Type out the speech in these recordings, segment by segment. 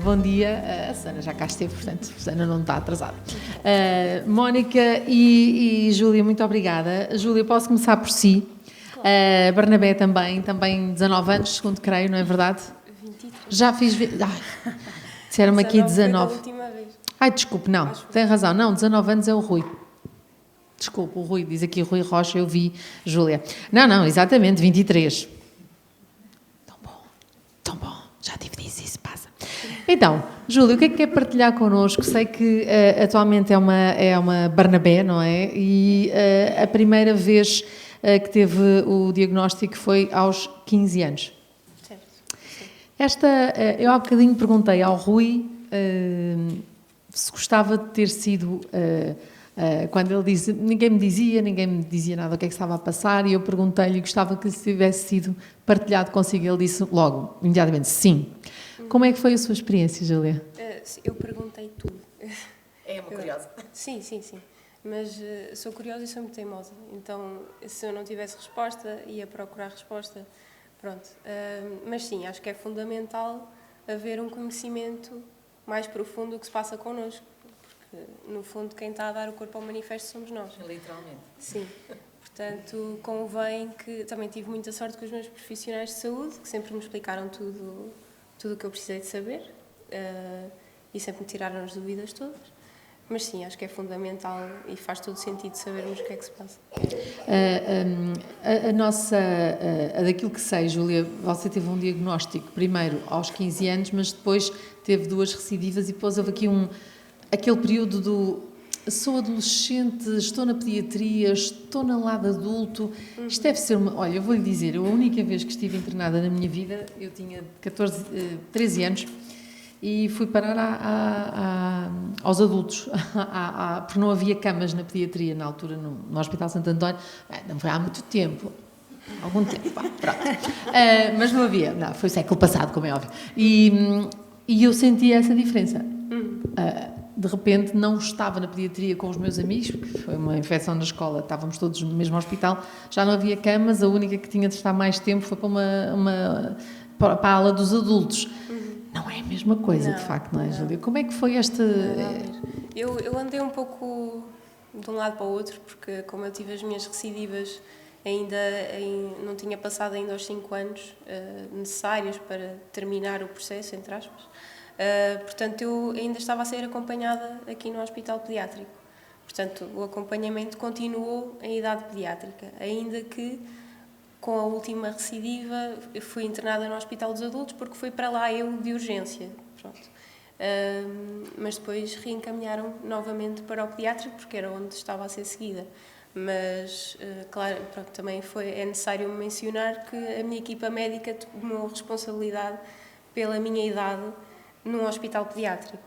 bom dia. A Susana já cá esteve, portanto, a Susana não está atrasada. Mónica e Júlia, muito obrigada. Júlia, posso começar por si. Bernabé também 19 anos, segundo creio, não é verdade? 23. Já fiz... disseram-me aqui 19. Foi da última vez. Ai, desculpe, não, tem razão. Não, 19 anos é o Rui. Desculpe, o Rui, diz aqui Rui Rocha, eu vi Júlia. Não, exatamente, 23. Tão bom, já tive disso, isso passa. Então, Júlia, o que é que quer partilhar connosco? Sei que atualmente é uma Bernabé, não é? E a primeira vez que teve o diagnóstico foi aos 15 anos. Certo. Eu há bocadinho perguntei ao Rui se gostava de ter sido... quando ele disse, ninguém me dizia nada o que é que estava a passar, e eu perguntei-lhe, gostava que se tivesse sido partilhado consigo. Ele disse logo, imediatamente, sim. Como é que foi a sua experiência, Júlia? Eu perguntei tudo. É uma curiosa. Sim. Mas sou curiosa e sou muito teimosa. Então, se eu não tivesse resposta, ia procurar resposta. Pronto. Mas sim, acho que é fundamental haver um conhecimento mais profundo do que se passa connosco. No fundo, quem está a dar o corpo ao manifesto somos nós. Literalmente. Sim. Portanto, convém que... Também tive muita sorte com os meus profissionais de saúde, que sempre me explicaram tudo o que eu precisei de saber e sempre me tiraram as dúvidas todas. Mas sim, acho que é fundamental e faz todo sentido sabermos o que é que se passa. Daquilo que sei, Júlia, você teve um diagnóstico primeiro aos 15 anos, mas depois teve 2 recidivas e depois houve aqui aquele período do sou adolescente, estou na pediatria, estou na lado adulto. Isto deve ser olha, eu vou-lhe dizer, a única vez que estive internada na minha vida, eu tinha 13 anos e fui parar aos adultos, porque não havia camas na pediatria na altura no Hospital Santo António. Não foi há muito tempo. Algum tempo, pronto. Mas não havia, foi o século passado, como é óbvio. E eu senti essa diferença. De repente não estava na pediatria com os meus amigos, porque foi uma infecção na escola, estávamos todos no mesmo hospital, já não havia camas, a única que tinha de estar mais tempo foi para a ala dos adultos. Não é a mesma coisa, de facto, não é, Júlia? Como é que foi esta... Eu andei um pouco de um lado para o outro, porque como eu tive as minhas recidivas, não tinha passado ainda os 5 anos necessários para terminar o processo, entre aspas. Portanto, eu ainda estava a ser acompanhada aqui no Hospital Pediátrico. Portanto, o acompanhamento continuou em idade pediátrica, ainda que com a última recidiva eu fui internada no Hospital dos Adultos porque fui para lá eu de urgência. Pronto. Mas depois reencaminharam novamente para o pediátrico porque era onde estava a ser seguida. Mas, claro, pronto, também é necessário mencionar que a minha equipa médica tomou responsabilidade pela minha idade num hospital pediátrico.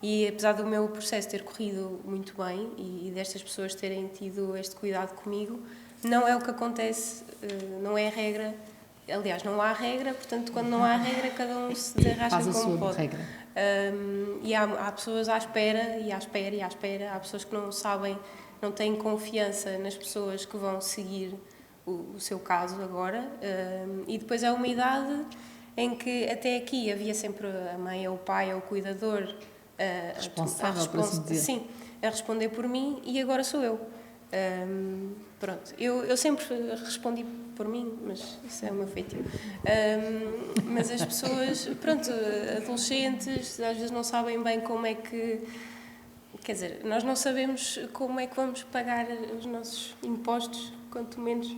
E apesar do meu processo ter corrido muito bem e destas pessoas terem tido este cuidado comigo, não é o que acontece, não é a regra. Aliás, não há regra, portanto, quando não há regra, cada um se derrasca como pode. Regra. E há pessoas à espera, e à espera. Há pessoas que não sabem, não têm confiança nas pessoas que vão seguir o seu caso agora. E depois é uma idade em que até aqui havia sempre a mãe ou o pai ou o cuidador responsável, por assim dizer. Sim, a responder por mim, e agora sou eu. Pronto, eu sempre respondi por mim, mas isso é o meu feitio. Mas as pessoas, pronto, adolescentes, às vezes não sabem bem como é que... Quer dizer, nós não sabemos como é que vamos pagar os nossos impostos, quanto menos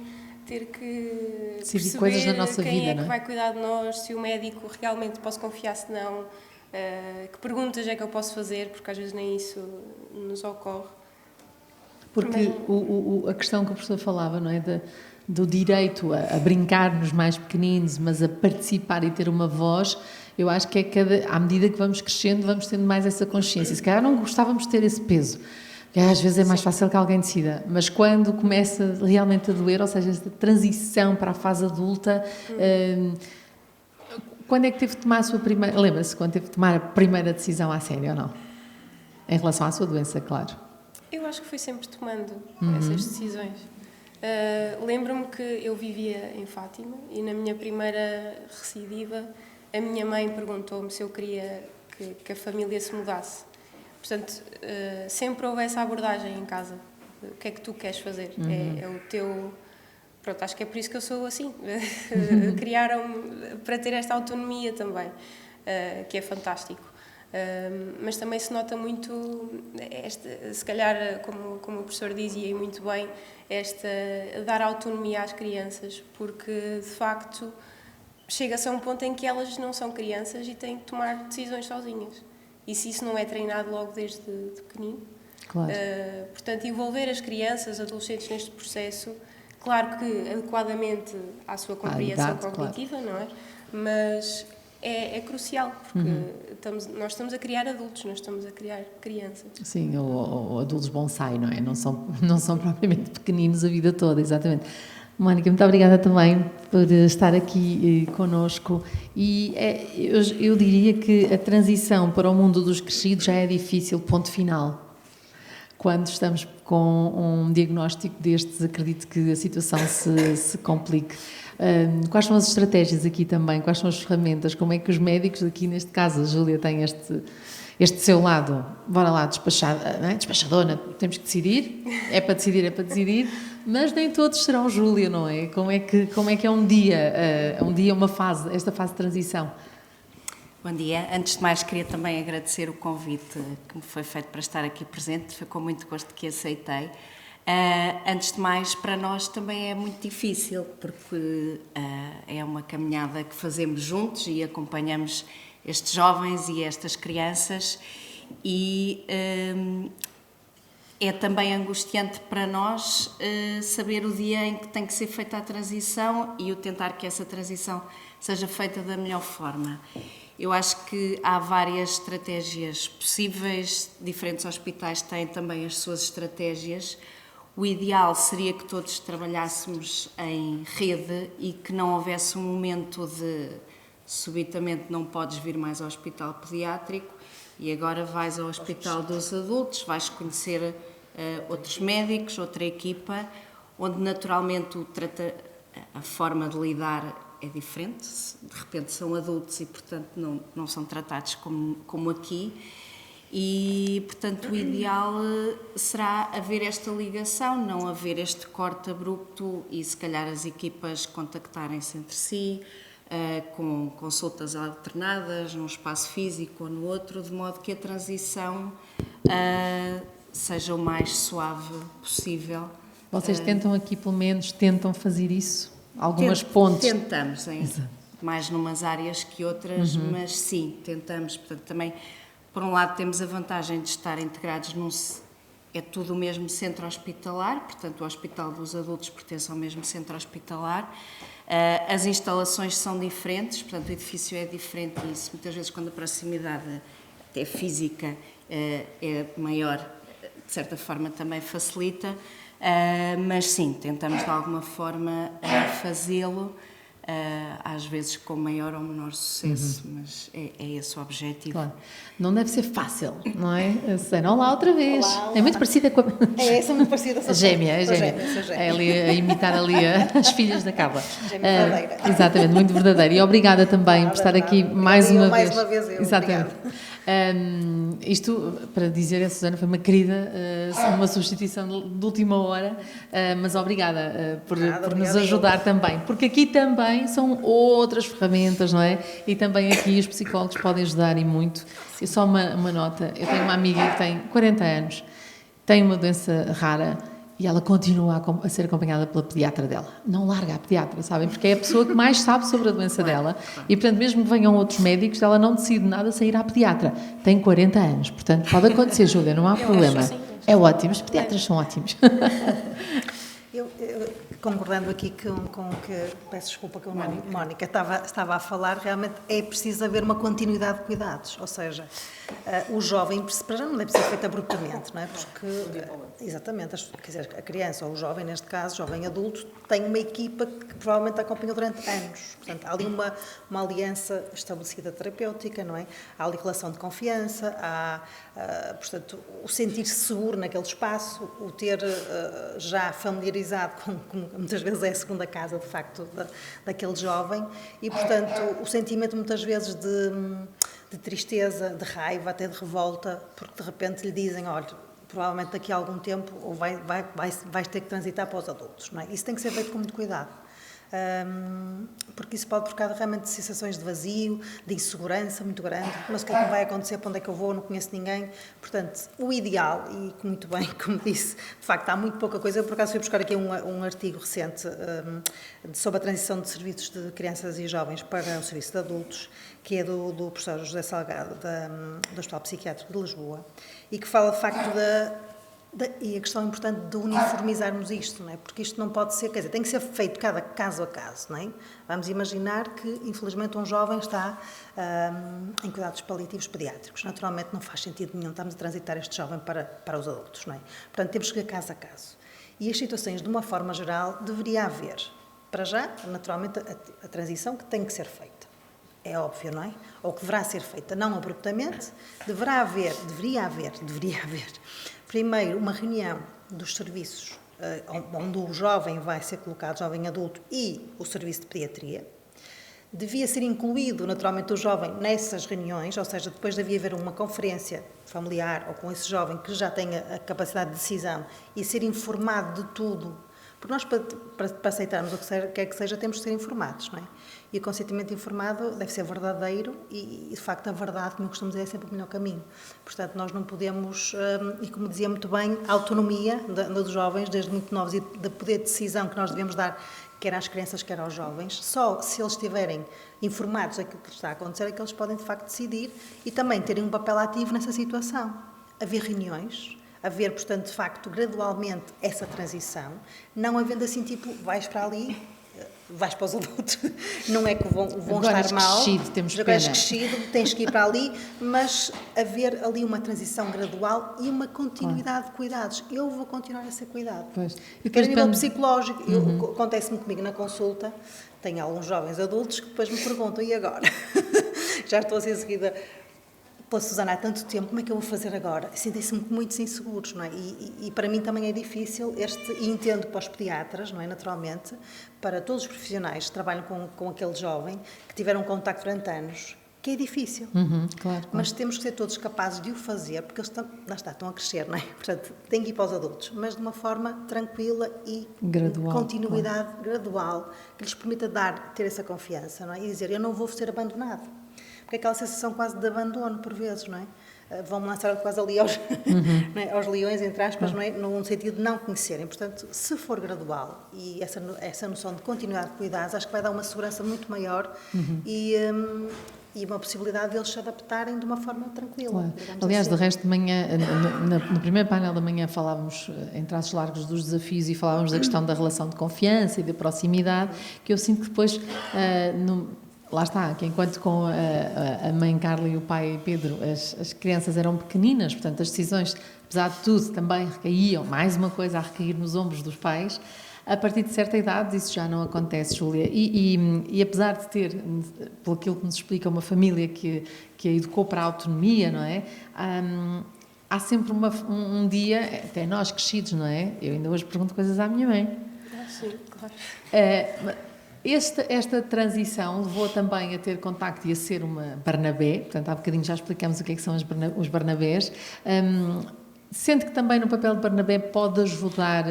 ter que perceber coisas na nossa quem vida, é que não é? vai cuidar de nós, se o médico realmente posso confiar, se não, que perguntas é que eu posso fazer, porque às vezes nem isso nos ocorre. Porque a questão que o professor falava, não é? Do direito a brincar nos mais pequeninos, mas a participar e ter uma voz, eu acho que à medida que vamos crescendo, vamos tendo mais essa consciência. Se calhar não gostávamos de ter esse peso. Às vezes é mais fácil que alguém decida, mas quando começa realmente a doer, ou seja, esta transição para a fase adulta, quando é que teve de tomar a sua primeira... Lembra-se quando teve de tomar a primeira decisão à sério ou não? Em relação à sua doença, claro. Eu acho que fui sempre tomando essas decisões. Lembro-me que eu vivia em Fátima e na minha primeira recidiva a minha mãe perguntou-me se eu queria que a família se mudasse. Portanto, sempre houve essa abordagem em casa. O que é que tu queres fazer? É o teu... Pronto, acho que é por isso que eu sou assim. Criaram-me para ter esta autonomia também, que é fantástico. Mas também se nota muito, se calhar, como o professor dizia e muito bem, dar autonomia às crianças, porque de facto chega-se a um ponto em que elas não são crianças e têm que tomar decisões sozinhas. E se isso não é treinado logo desde pequenino, claro. Portanto, envolver as crianças, adolescentes neste processo, claro que adequadamente à sua compreensão cognitiva, claro. Não é? Mas é crucial, porque nós estamos a criar adultos, nós estamos a criar crianças. Sim, ou adultos bonsai, não é? Não são propriamente pequeninos a vida toda, exatamente. Mónica, muito obrigada também por estar aqui connosco. E eu diria que a transição para o mundo dos crescidos já é difícil, ponto final. Quando estamos com um diagnóstico destes, acredito que a situação se complique. Quais são as estratégias aqui também? Quais são as ferramentas? Como é que os médicos, aqui neste caso, a Júlia tem este seu lado, bora lá, despachadona, temos que decidir, é para decidir, mas nem todos serão Júlia, não é? Como é que é um dia, uma fase, esta fase de transição? Bom dia. Antes de mais, queria também agradecer o convite que me foi feito para estar aqui presente. Foi com muito gosto que aceitei. Antes de mais, para nós também é muito difícil, porque é uma caminhada que fazemos juntos e acompanhamos estes jovens e estas crianças e é também angustiante para nós saber o dia em que tem que ser feita a transição e o tentar que essa transição seja feita da melhor forma. Eu acho que há várias estratégias possíveis, diferentes hospitais têm também as suas estratégias. O ideal seria que todos trabalhássemos em rede e que não houvesse um momento de subitamente não podes vir mais ao hospital pediátrico e agora vais ao hospital dos adultos, vais conhecer outros médicos, outra equipa, onde naturalmente a forma de lidar é diferente, de repente são adultos e portanto não são tratados como aqui e portanto o ideal será haver esta ligação, não haver este corte abrupto e se calhar as equipas contactarem-se entre si, com consultas alternadas num espaço físico ou no outro, de modo que a transição seja o mais suave possível. Vocês tentam aqui, pelo menos, fazer isso? Algumas pontes? Tentamos, mais numas áreas que outras, mas sim, tentamos. Portanto, também, por um lado, temos a vantagem de estar integrados é tudo o mesmo centro hospitalar, portanto, o Hospital dos Adultos pertence ao mesmo centro hospitalar. As instalações são diferentes, portanto, o edifício é diferente e isso, muitas vezes, quando a proximidade até física é maior, de certa forma, também facilita. Mas sim, tentamos de alguma forma fazê-lo, às vezes com maior ou menor sucesso, mas é esse o objetivo. Claro. Não deve ser fácil, não é? Olá outra vez. Olá. É muito parecida com a... sou muito parecida. A gêmea. É ali a imitar ali as filhas da Carla. Gêmea verdadeira. Exatamente, muito verdadeira. E obrigada também por estar aqui mais uma vez. Mais uma vez eu. Exatamente. Isto, para dizer a Susana, foi uma querida, uma substituição de última hora, mas obrigada por nos ajudar também, porque aqui também são outras ferramentas, não é? E também aqui os psicólogos podem ajudar e muito. E só uma nota, eu tenho uma amiga que tem 40 anos, tem uma doença rara, e ela continua a ser acompanhada pela pediatra dela. Não larga a pediatra, sabem? Porque é a pessoa que mais sabe sobre a doença dela. E, portanto, mesmo que venham outros médicos, ela não decide nada sem ir à pediatra. Tem 40 anos. Portanto, pode acontecer, Júlia, não há problema. É ótimo. Os pediatras são ótimos. Eu concordando aqui com o que, peço desculpa, que a Mónica estava a falar, realmente é preciso haver uma continuidade de cuidados. Ou seja, O jovem, para já, não deve ser feito abruptamente, não é? Porque, exatamente, quer dizer, a criança ou o jovem, neste caso, jovem adulto, tem uma equipa que provavelmente acompanha durante anos. Portanto, há ali uma aliança estabelecida terapêutica, não é? Há ali relação de confiança, portanto, o sentir-se seguro naquele espaço, o ter já familiarizado com muitas vezes é a segunda casa, de facto, daquele jovem, e, portanto, o sentimento muitas vezes de tristeza, de raiva, até de revolta, porque de repente lhe dizem, olha, provavelmente daqui a algum tempo ou vais ter que transitar para os adultos, não é? Isso tem que ser feito com muito cuidado. Porque isso pode provocar realmente sensações de vazio, de insegurança muito grande, mas o que é que vai acontecer, para onde é que eu vou, não conheço ninguém. Portanto, o ideal, e muito bem, como disse, de facto há muito pouca coisa. Eu por acaso fui buscar aqui um artigo recente sobre a transição de serviços de crianças e jovens para o serviço de adultos, que é do professor José Salgado, do Hospital Psiquiátrico de Lisboa, e que fala de facto e a questão importante de uniformizarmos isto, não é? Porque isto não pode ser, quer dizer, tem que ser feito cada caso a caso, não é? Vamos imaginar que, infelizmente, um jovem está em cuidados paliativos pediátricos. Naturalmente, não faz sentido nenhum, estamos a transitar este jovem para os adultos, não é? Portanto, temos que ir caso a caso. E as situações, de uma forma geral, deveria haver, para já, naturalmente, a transição que tem que ser feita. É óbvio, não é? Ou que deverá ser feita, não abruptamente, deveria haver, primeiro, uma reunião dos serviços onde o jovem vai ser colocado, jovem adulto, e o serviço de pediatria. Devia ser incluído, naturalmente, o jovem nessas reuniões, ou seja, depois devia haver uma conferência familiar ou com esse jovem que já tenha a capacidade de decisão e ser informado de tudo. Porque nós, para aceitarmos o que quer que seja, temos de ser informados, não é? E o consentimento informado deve ser verdadeiro e, de facto, a verdade, como eu costumo dizer, é sempre o melhor caminho. Portanto, nós não podemos, e como dizia muito bem, a autonomia dos jovens, desde muito novos, e de poder de decisão que nós devemos dar, quer às crianças, quer aos jovens, só se eles estiverem informados daquilo que está a acontecer é que eles podem, de facto, decidir e também terem um papel ativo nessa situação. Haver reuniões, haver, portanto, de facto, gradualmente essa transição, não havendo assim, tipo, vais para ali, vais para os adultos, não é que vão agora estar mal, temos agora és pena. crescido, tens que ir para ali, mas haver ali uma transição gradual e uma continuidade de cuidados. Eu vou continuar a ser cuidado. Pois. E Quer a depois nível depende- psicológico, acontece-me comigo na consulta, tenho alguns jovens adultos que depois me perguntam, e agora? Já estou a ser seguida pela Susana há tanto tempo, como é que eu vou fazer agora? Sentem-se muito inseguros, não é? E para mim também é difícil e entendo para os pediatras, não é? Naturalmente, para todos os profissionais que trabalham com aquele jovem, que tiveram contacto durante anos, que é difícil. Claro. Mas temos que ser todos capazes de o fazer, porque eles estão a crescer, não é? Portanto, têm que ir para os adultos, mas de uma forma tranquila e Gradual, continuidade gradual, que lhes permita ter essa confiança, não é? E dizer, eu não vou ser abandonado. Porque é aquela sensação quase de abandono, por vezes, não é? Vão-me lançar quase ali não é? Aos leões, entre aspas, não é? No sentido de não conhecerem. Portanto, se for gradual e essa noção de continuidade de cuidados, acho que vai dar uma segurança muito maior e uma possibilidade de eles se adaptarem de uma forma tranquila. Claro. Aliás, assim. de resto, de manhã, no primeiro painel da manhã falávamos, em traços largos, dos desafios e falávamos da questão da relação de confiança e de proximidade, que eu sinto que depois, lá está, que enquanto com a mãe Carla e o pai Pedro as crianças eram pequeninas, portanto as decisões, apesar de tudo, também recaíam, mais uma coisa a recair nos ombros dos pais. A partir de certa idade isso já não acontece, Júlia, e apesar de ter, pelo aquilo que nos explica, uma família que a educou para a autonomia, não é? Há sempre um dia, até nós crescidos, não é? Eu ainda hoje pergunto coisas à minha mãe. Sim, claro. Esta transição levou também a ter contacto e a ser uma Barnabé, portanto há bocadinho já explicamos o que é que são os Barnabés. Sente que também no papel de Barnabé pode ajudar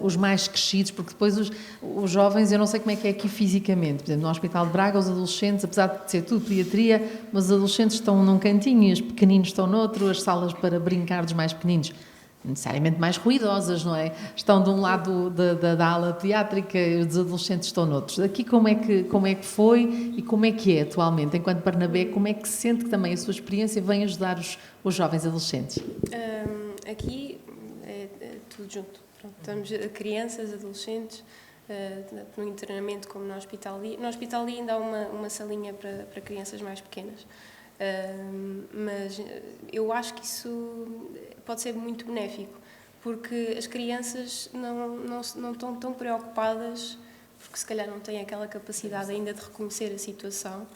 os mais crescidos, porque depois os jovens, eu não sei como é que é aqui fisicamente, por exemplo, no Hospital de Braga, os adolescentes, apesar de ser tudo pediatria, mas os adolescentes estão num cantinho e os pequeninos estão noutro, as salas para brincar dos mais pequeninos, necessariamente mais ruidosas, não é? Estão de um lado da ala pediátrica e os adolescentes estão noutros. Aqui como é que foi e como é que é atualmente? Enquanto Barnabé, como é que se sente que também a sua experiência vem ajudar os jovens adolescentes? Aqui é tudo junto. Pronto, estamos crianças, adolescentes, no internamento como no Hospital Lee. No Hospital Lee ainda há uma salinha para crianças mais pequenas. Mas eu acho que isso pode ser muito benéfico, porque as crianças não estão tão preocupadas, porque se calhar não têm aquela capacidade ainda de reconhecer a situação,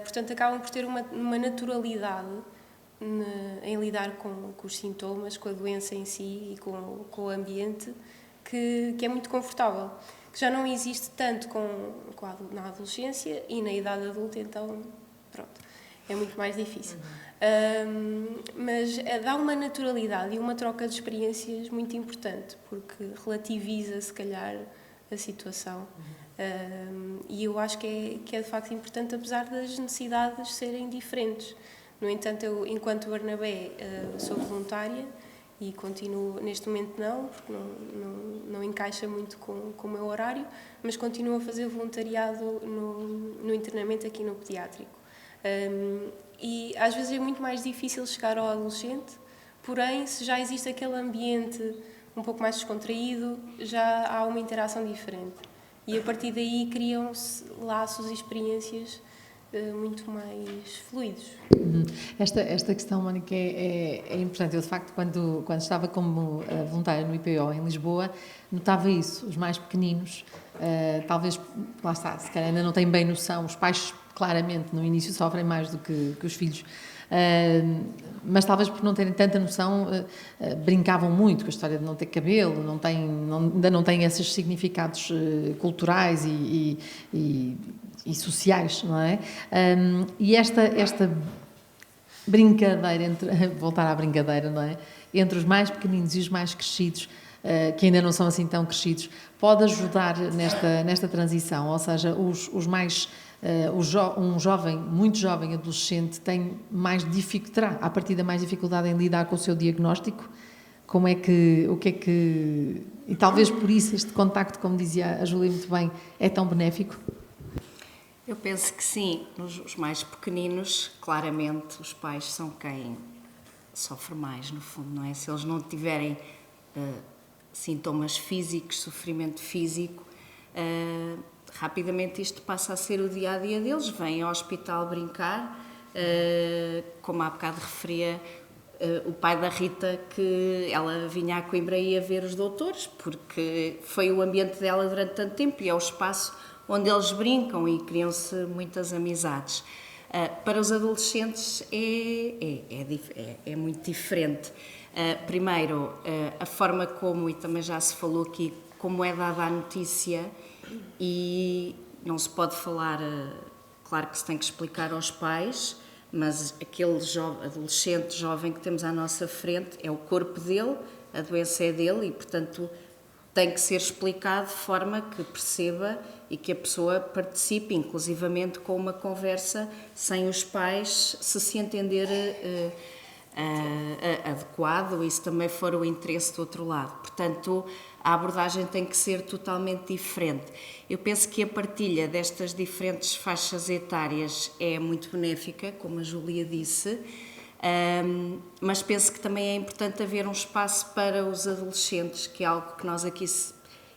portanto acabam por ter uma naturalidade em lidar com os sintomas, com a doença em si e com o ambiente, que é muito confortável, que já não existe tanto na adolescência, e na idade adulta, então pronto, é muito mais difícil. Mas dá uma naturalidade e uma troca de experiências muito importante, porque relativiza, se calhar, a situação. E eu acho que é de facto importante, apesar das necessidades serem diferentes. No entanto, eu, enquanto Barnabé, sou voluntária e continuo, neste momento não, porque não encaixa muito com o meu horário, mas continuo a fazer voluntariado no internamento aqui no pediátrico. E às vezes é muito mais difícil chegar ao adolescente, porém, se já existe aquele ambiente um pouco mais descontraído, já há uma interação diferente. E a partir daí criam-se laços e experiências muito mais fluidos. Esta questão, Mónica, é importante. Eu, de facto, quando estava como voluntária no IPO em Lisboa, notava isso. Os mais pequeninos, talvez, lá está, se calhar ainda não têm bem noção, os pais, claramente, no início sofrem mais do que os filhos, mas talvez por não terem tanta noção, brincavam muito com a história de não ter cabelo, ainda não têm esses significados culturais e sociais, não é? E esta brincadeira, voltar à brincadeira, não é? Entre os mais pequeninos e os mais crescidos, que ainda não são assim tão crescidos, pode ajudar nesta transição, ou seja, um jovem, muito jovem adolescente terá à partida mais dificuldade em lidar com o seu diagnóstico. E talvez por isso este contacto, como dizia a Júlia muito bem, é tão benéfico? Eu penso que sim. Os mais pequeninos, claramente, os pais são quem sofre mais, no fundo, não é? Se eles não tiverem sintomas físicos, sofrimento físico, rapidamente isto passa a ser o dia-a-dia deles. Vêm ao hospital brincar, como há bocado referia o pai da Rita, que ela vinha a Coimbra e ia ver os doutores, porque foi o ambiente dela durante tanto tempo e é o espaço onde eles brincam e criam-se muitas amizades. Para os adolescentes é muito diferente. Primeiro, a forma como, e também já se falou aqui, como é dada a notícia, e não se pode falar, claro que se tem que explicar aos pais, mas aquele adolescente jovem que temos à nossa frente é o corpo dele, a doença é dele e, portanto, tem que ser explicado de forma que perceba e que a pessoa participe, inclusivamente com uma conversa, sem os pais se entender adequado e se também for o interesse do outro lado. Portanto, a abordagem tem que ser totalmente diferente. Eu penso que a partilha destas diferentes faixas etárias é muito benéfica, como a Júlia disse, mas penso que também é importante haver um espaço para os adolescentes, que é algo que nós aqui,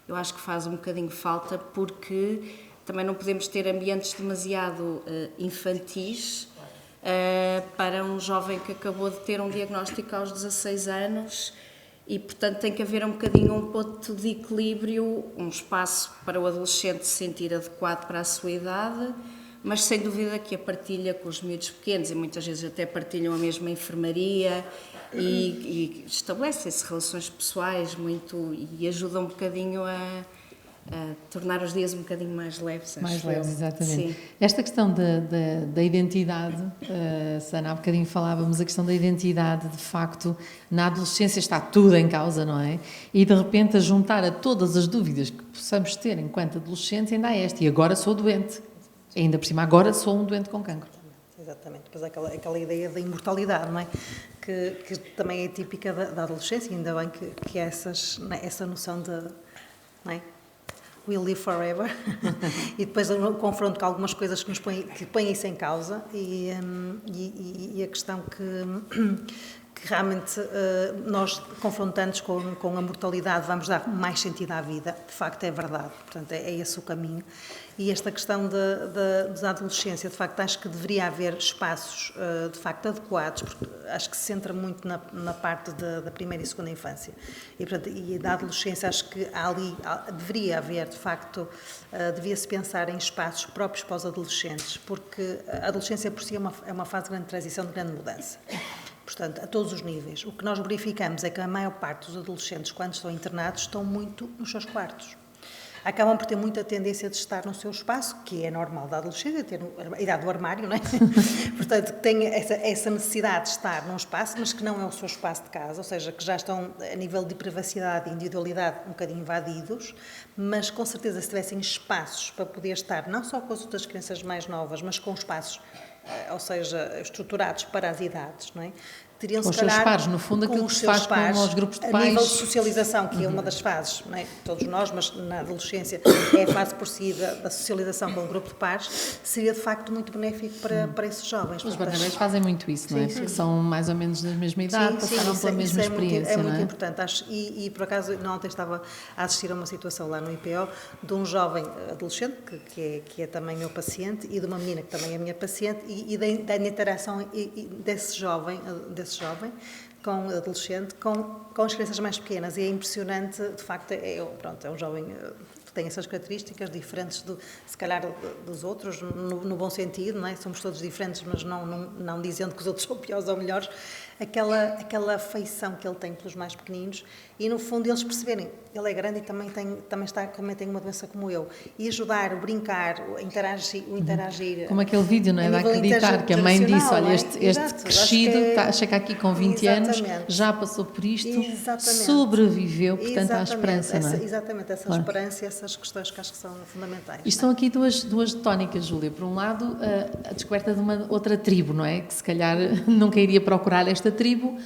eu acho que faz um bocadinho falta, porque também não podemos ter ambientes demasiado infantis para um jovem que acabou de ter um diagnóstico aos 16 anos e, portanto, tem que haver um bocadinho um ponto de equilíbrio, um espaço para o adolescente se sentir adequado para a sua idade, mas sem dúvida que a partilha com os miúdos pequenos, e muitas vezes até partilham a mesma enfermaria e estabelecem-se relações pessoais muito e ajudam um bocadinho a tornar os dias um bocadinho mais leves. Mais leves, exatamente. Sim. Esta questão da identidade, Sana, há bocadinho falávamos, a questão da identidade, de facto, na adolescência está tudo em causa, não é? E de repente a juntar a todas as dúvidas que possamos ter enquanto adolescentes, ainda há esta, e agora sou doente. Ainda por cima, agora sou um doente com cancro. Exatamente, depois aquela ideia da imortalidade, não é? Que também é típica da adolescência, ainda bem que há essa noção de, não é? We'll live forever. E depois o confronto com algumas coisas que põem isso em causa e a questão que realmente nós, confrontantes com a mortalidade, vamos dar mais sentido à vida. De facto, é verdade. Portanto, é esse o caminho. E esta questão da adolescência, de facto, acho que deveria haver espaços, de facto, adequados, porque acho que se centra muito na parte da primeira e segunda infância. E, portanto, e da adolescência, acho que deveria haver, de facto, devia-se pensar em espaços próprios para os adolescentes, porque a adolescência, por si, é uma fase de grande transição, de grande mudança. Portanto, a todos os níveis. O que nós verificamos é que a maior parte dos adolescentes, quando estão internados, estão muito nos seus quartos. Acabam por ter muita tendência de estar no seu espaço, que é normal da adolescência, ter a idade do armário, não é? Portanto, tem essa necessidade de estar num espaço, mas que não é o seu espaço de casa, ou seja, que já estão a nível de privacidade e individualidade um bocadinho invadidos, mas com certeza se tivessem espaços para poder estar não só com as outras crianças mais novas, mas com espaços, ou seja, estruturados para as idades, não é? Teriam, Com se os seus calhar, pares, no fundo, aquilo que se faz com os grupos de a pais. nível de socialização, que é uma das fases, não é? Todos nós, mas na adolescência é a fase por si da socialização com o grupo de pares, seria de facto muito benéfico para esses jovens. Os Barnabés fazem muito isso, não é? Porque são mais ou menos da mesma idade, passaram pela mesma experiência, é não muito é? importante. Acho, e por acaso, ontem estava a assistir a uma situação lá no IPO de um jovem adolescente, que é também meu paciente, e de uma menina que também é minha paciente, e da interação desse jovem com o adolescente, com as crianças mais pequenas. E é impressionante, de facto, é um jovem que tem essas características diferentes, se calhar, dos outros, no bom sentido, não é? Somos todos diferentes, mas não dizendo que os outros são piores ou melhores. Aquela afeição que ele tem pelos mais pequeninos e, no fundo, eles perceberem, ele é grande e também tem uma doença como eu. E ajudar, o brincar, o interagir. Como aquele vídeo, não é? De acreditar que a mãe disse, olha, este crescido chega aqui com 20 anos, já passou por isto, sobreviveu, portanto há esperança, não é? Exatamente, essa esperança e essas questões que acho que são fundamentais. E estão aqui duas tónicas, Júlia. Por um lado, a descoberta de uma outra tribo, não é? Que se calhar nunca iria procurar esta tribo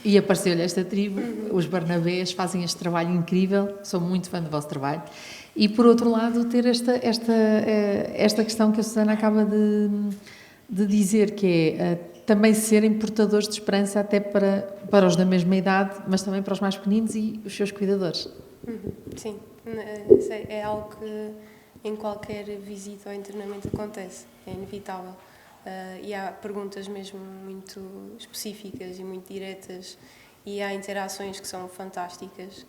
e apareceu-lhe esta tribo. Os Barnabés fazem este trabalho incrível, sou muito fã do vosso trabalho. E por outro lado, ter esta questão que a Susana acaba de dizer, que é também serem portadores de esperança até para os da mesma idade, mas também para os mais pequeninos e os seus cuidadores. Sim, é algo que em qualquer visita ou internamento acontece, é inevitável. E há perguntas mesmo muito específicas e muito diretas, e há interações que são fantásticas,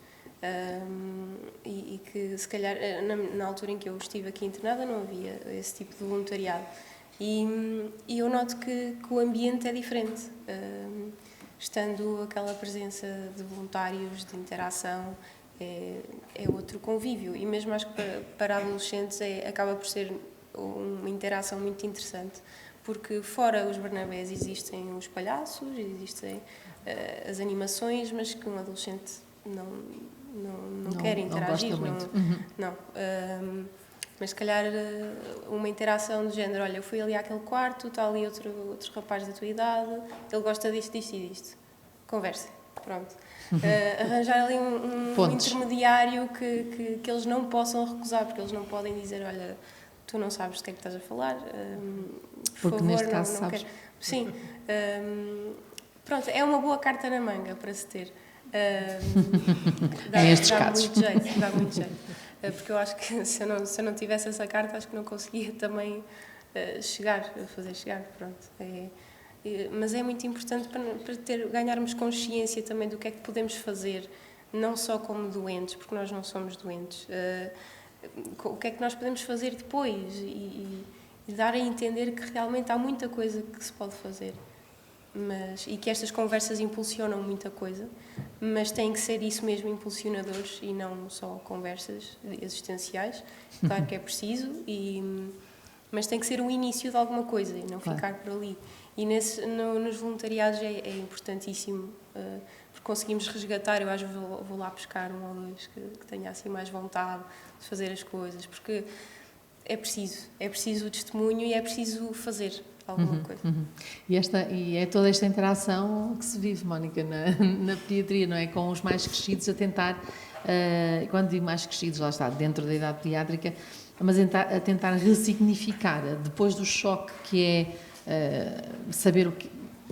e que se calhar na altura em que eu estive aqui internada não havia esse tipo de voluntariado, e eu noto que o ambiente é diferente, estando aquela presença de voluntários, de interação, é outro convívio, e mesmo acho que para adolescentes acaba por ser uma interação muito interessante, porque fora os Barnabés existem os palhaços, existem as animações, mas que um adolescente não quer interagir. Não gosta muito. Mas se calhar uma interação do género, olha, eu fui ali àquele quarto, está ali outro rapaz da tua idade, ele gosta disto, disto e disto. Conversem, pronto. Arranjar ali um intermediário que eles não possam recusar, porque eles não podem dizer, olha, tu não sabes do que é que estás a falar, por porque favor, neste caso não sabes. quero. Sim, pronto, é uma boa carta na manga para se ter. Dá muito jeito. Porque eu acho que se eu não tivesse essa carta, acho que não conseguia também fazer chegar, pronto. Mas é muito importante para ganharmos consciência também do que é que podemos fazer, não só como doentes, porque nós não somos doentes, o que é que nós podemos fazer depois e dar a entender que realmente há muita coisa que se pode fazer, e que estas conversas impulsionam muita coisa, mas têm que ser isso mesmo, impulsionadores, e não só conversas existenciais. Claro que é preciso, mas tem que ser o início de alguma coisa e não ficar por ali. E nos voluntariados é importantíssimo, porque conseguimos resgatar. Eu acho que vou lá buscar um ou dois que tenha assim mais vontade de fazer as coisas, porque é preciso o testemunho e é preciso fazer alguma coisa. E é toda esta interação que se vive, Mónica, na pediatria, não é? Com os mais crescidos a tentar, quando digo mais crescidos, lá está, dentro da idade pediátrica, mas a tentar ressignificar, depois do choque que é saber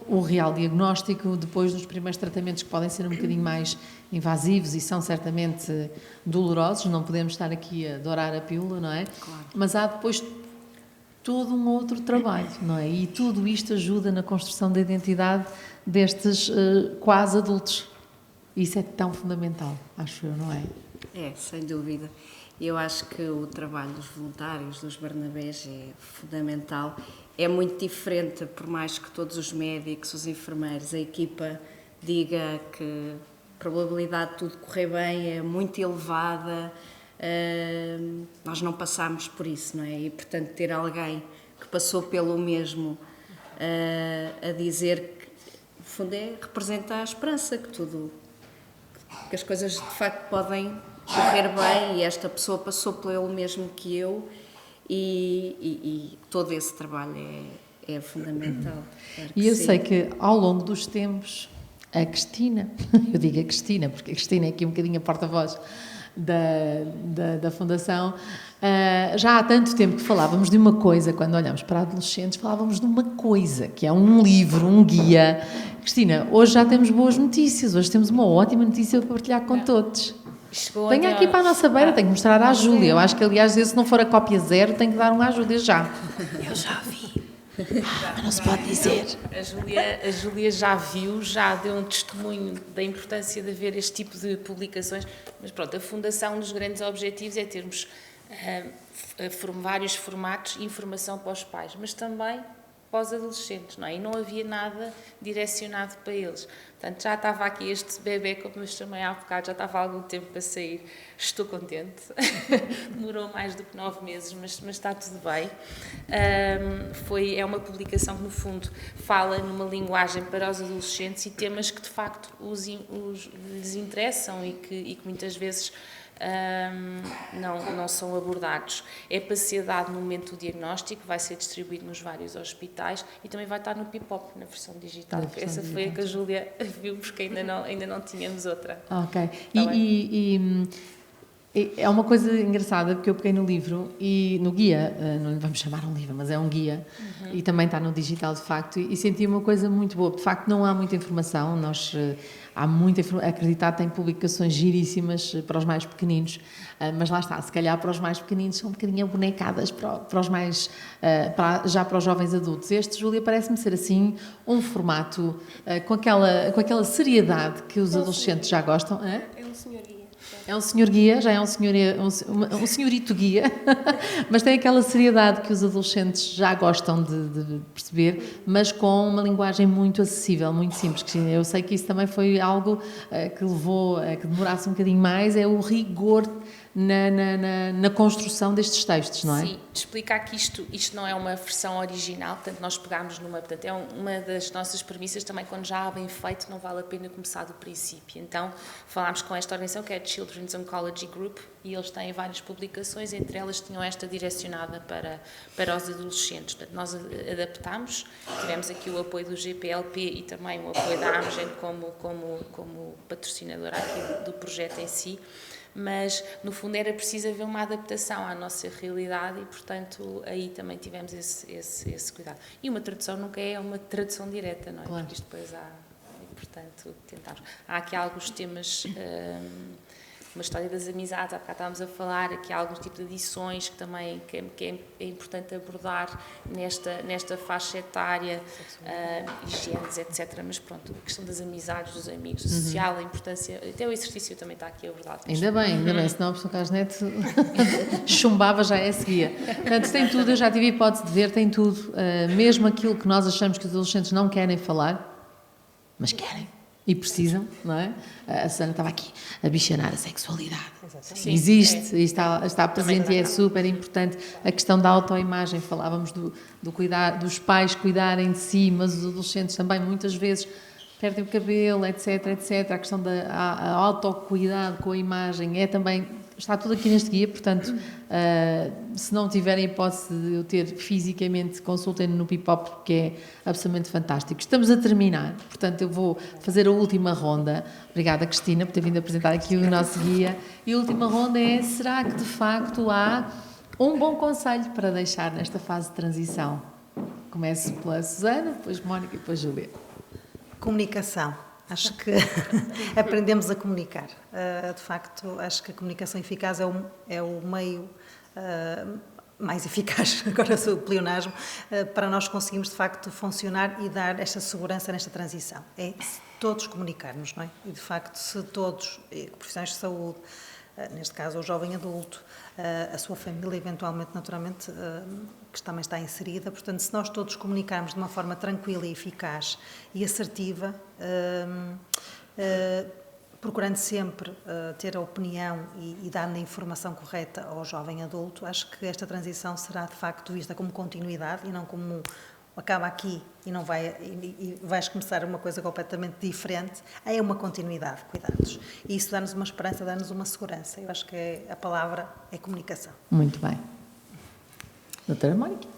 o real diagnóstico, depois dos primeiros tratamentos que podem ser um bocadinho mais invasivos e são certamente dolorosos, não podemos estar aqui a dourar a pílula, não é? Claro. Mas há depois todo um outro trabalho, não é? E tudo isto ajuda na construção da identidade destes quase adultos. Isso é tão fundamental, acho eu, não é? É, sem dúvida. Eu acho que o trabalho dos voluntários, dos Barnabés, é fundamental. É muito diferente, por mais que todos os médicos, os enfermeiros, a equipa diga que a probabilidade de tudo correr bem é muito elevada, nós não passamos por isso, não é? E, portanto, ter alguém que passou pelo mesmo a dizer que, no fundo, representa a esperança que as coisas de facto podem correr bem, e esta pessoa passou pelo mesmo que eu, e todo esse trabalho é fundamental. Claro E eu sim. sei que ao longo dos tempos, a Cristina, eu digo a Cristina, porque a Cristina é aqui um bocadinho a porta-voz da Fundação, já há tanto tempo que falávamos de uma coisa, quando olhamos para adolescentes, falávamos de uma coisa, que é um livro, um guia. Cristina, hoje já temos boas notícias, hoje temos uma ótima notícia para partilhar com todos. Venha aqui para a nossa beira, tenho que mostrar à Júlia. Eu acho que, aliás, se não for a cópia zero, tenho que dar um à Júlia já. Eu já vi. Mas não se pode dizer. A Júlia já viu, já deu um testemunho da importância de haver este tipo de publicações, mas pronto, a Fundação, um dos grandes objetivos é termos vários formatos de informação para os pais, mas também para os adolescentes, não é? E não havia nada direcionado para eles. Portanto, já estava aqui este bebê, como eu chamei há bocado, já estava há algum tempo para sair. Estou contente. Demorou mais do que 9 meses, mas está tudo bem. É uma publicação que, no fundo, fala numa linguagem para os adolescentes e temas que, de facto, lhes interessam e que muitas vezes não são abordados. É para ser dado no momento do diagnóstico, vai ser distribuído nos vários hospitais e também vai estar no Pipop, na versão digital. Essa foi a que a Júlia viu, porque ainda não tínhamos outra. Ok. E é uma coisa engraçada, porque eu peguei no livro e no guia, não lhe vamos chamar um livro, mas é um guia, e também está no digital, de facto, e senti uma coisa muito boa. De facto, não há muita informação, há muita informação, acreditado, tem publicações giríssimas para os mais pequeninos, mas lá está, se calhar para os mais pequeninos são um bocadinho abonecadas para os mais, já para os jovens adultos. Este, Júlia, parece-me ser assim um formato com aquela seriedade que os adolescentes já gostam. É um senhor guia. É um senhor guia, já é um senhorito guia, mas tem aquela seriedade que os adolescentes já gostam de perceber, mas com uma linguagem muito acessível, muito simples. Cristina, eu sei que isso também foi algo que levou a que demorasse um bocadinho mais, é o rigor na construção destes textos, não é? Sim, explicar que isto não é uma versão original, portanto nós pegámos portanto é uma das nossas premissas também, quando já há bem feito, não vale a pena começar do princípio. Então falámos com esta organização que é a Children's Oncology Group e eles têm várias publicações, entre elas tinham esta direcionada para os adolescentes. Portanto, nós adaptámos, tivemos aqui o apoio do GPLP e também o apoio da Amgen como patrocinadora aqui do projeto em si. Mas, no fundo, era preciso haver uma adaptação à nossa realidade e, portanto, aí também tivemos esse cuidado. E uma tradução nunca é uma tradução direta, não é? Claro. Porque isto depois e, portanto, tentamos. Há aqui alguns temas, uma história das amizades, há bocado estávamos a falar, aqui há alguns tipos de adições que também é importante abordar nesta faixa etária, higienes, etc. Mas pronto, a questão das amizades, dos amigos, o social, a importância, até o exercício também está aqui abordado. Ainda bem, senão o professor Carlos Neto chumbava já essa guia. Portanto, tem tudo, eu já tive a hipótese de ver, tem tudo, mesmo aquilo que nós achamos que os adolescentes não querem falar, mas querem. E precisam, não é? A Susana estava aqui a bichanar a sexualidade. Sim, existe, e está presente e é verdade. super importante. A questão da autoimagem, falávamos do cuidar, dos pais cuidarem de si, mas os adolescentes também muitas vezes perdem o cabelo, etc, etc. A questão da autocuidado com a imagem é também, está tudo aqui neste guia, portanto, se não tiverem hipótese de eu ter fisicamente, consultem-no no Pipop, porque é absolutamente fantástico. Estamos a terminar, portanto, eu vou fazer a última ronda. Obrigada, Cristina, por ter vindo apresentar aqui o nosso guia. E a última ronda é, será que de facto há um bom conselho para deixar nesta fase de transição? Começo pela Susana, depois Mónica e depois Júlia. Comunicação. Acho que aprendemos a comunicar. De facto, acho que a comunicação eficaz é o meio mais eficaz, agora sou o pleonasmo, para nós conseguirmos de facto funcionar e dar esta segurança nesta transição. É se todos comunicarmos, não é? E de facto, se todos, profissionais de saúde, neste caso o jovem adulto, a sua família eventualmente, naturalmente, que também está inserida, portanto, se nós todos comunicarmos de uma forma tranquila e eficaz e assertiva, procurando sempre ter a opinião e dando a informação correta ao jovem adulto, acho que esta transição será de facto vista como continuidade e não como acaba aqui e não vai e vais começar uma coisa completamente diferente. É uma continuidade, cuidados. E isso dá-nos uma esperança, dá-nos uma segurança. Eu acho que a palavra é comunicação. Muito bem. Doutora Mónica?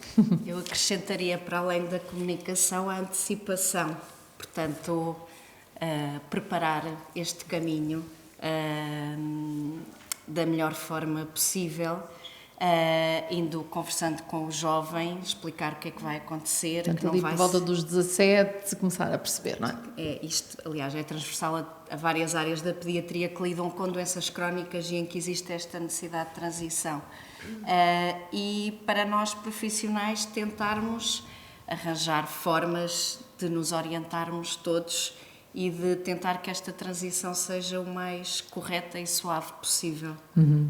Eu acrescentaria, para além da comunicação, a antecipação. Portanto, preparar este caminho da melhor forma possível, indo conversando com o jovem, explicar o que é que vai acontecer. Portanto, que não ali vai por volta dos 17, começar a perceber, não é? Isto, aliás, é transversal a várias áreas da pediatria que lidam com doenças crónicas e em que existe esta necessidade de transição. E para nós profissionais tentarmos arranjar formas de nos orientarmos todos e de tentar que esta transição seja o mais correta e suave possível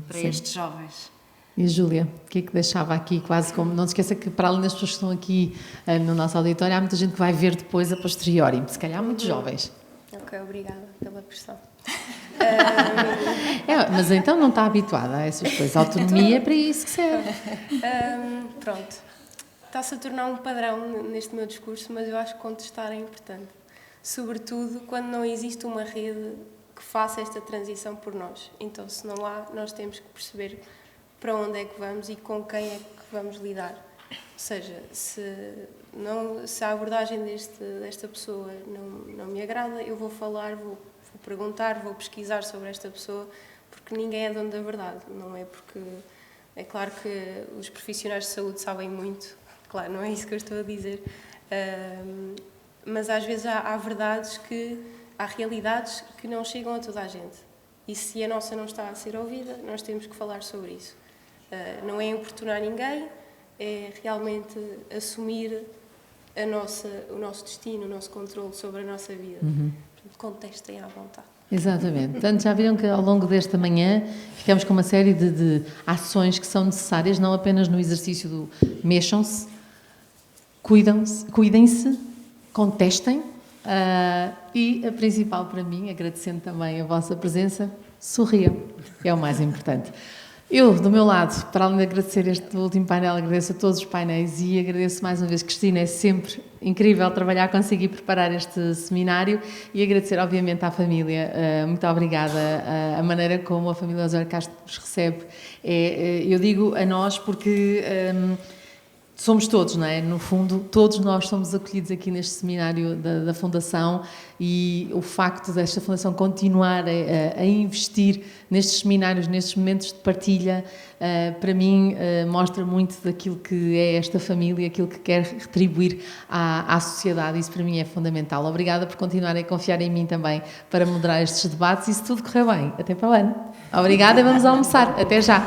para sim. estes jovens. E a Júlia, o que é que deixava aqui quase como... Não se esqueça que para além das pessoas que estão aqui no nosso auditório, há muita gente que vai ver depois a posteriori, se calhar muitos jovens. Ok, obrigada pela pressão. Mas então não está habituada a essas coisas. A autonomia é para isso que serve. Pronto. Está-se a tornar um padrão neste meu discurso, mas eu acho que contestar é importante. Sobretudo quando não existe uma rede que faça esta transição por nós. Então, se não há, nós temos que perceber para onde é que vamos e com quem é que vamos lidar. Ou seja, se a abordagem desta pessoa não me agrada, eu vou falar, vou perguntar, vou pesquisar sobre esta pessoa, porque ninguém é dono da verdade. Não é porque... É claro que os profissionais de saúde sabem muito, claro, não é isso que eu estou a dizer, mas às vezes há verdades há realidades que não chegam a toda a gente. E se a nossa não está a ser ouvida, nós temos que falar sobre isso. Não é importunar ninguém, é realmente assumir o nosso destino, o nosso controle sobre a nossa vida. Contestem à vontade. Exatamente. Portanto, já viram que ao longo desta manhã ficamos com uma série de ações que são necessárias, não apenas no exercício do mexam-se, cuidem-se, contestem e a principal para mim, agradecendo também a vossa presença, sorriam, é o mais importante. Eu, do meu lado, para além de agradecer este último painel, agradeço a todos os painéis e agradeço mais uma vez, Cristina, é sempre incrível trabalhar consigo e preparar este seminário e agradecer, obviamente, à família. Muito obrigada. A maneira como a família Osório Castro nos recebe. Eu digo a nós porque... somos todos, não é? No fundo, todos nós somos acolhidos aqui neste seminário da Fundação e o facto desta Fundação continuar a investir nestes seminários, nestes momentos de partilha, para mim mostra muito daquilo que é esta família, aquilo que quer retribuir à sociedade. Isso para mim é fundamental. Obrigada por continuarem a confiar em mim também para moderar estes debates e se tudo correr bem, até para o ano. Obrigada e vamos almoçar. Até já.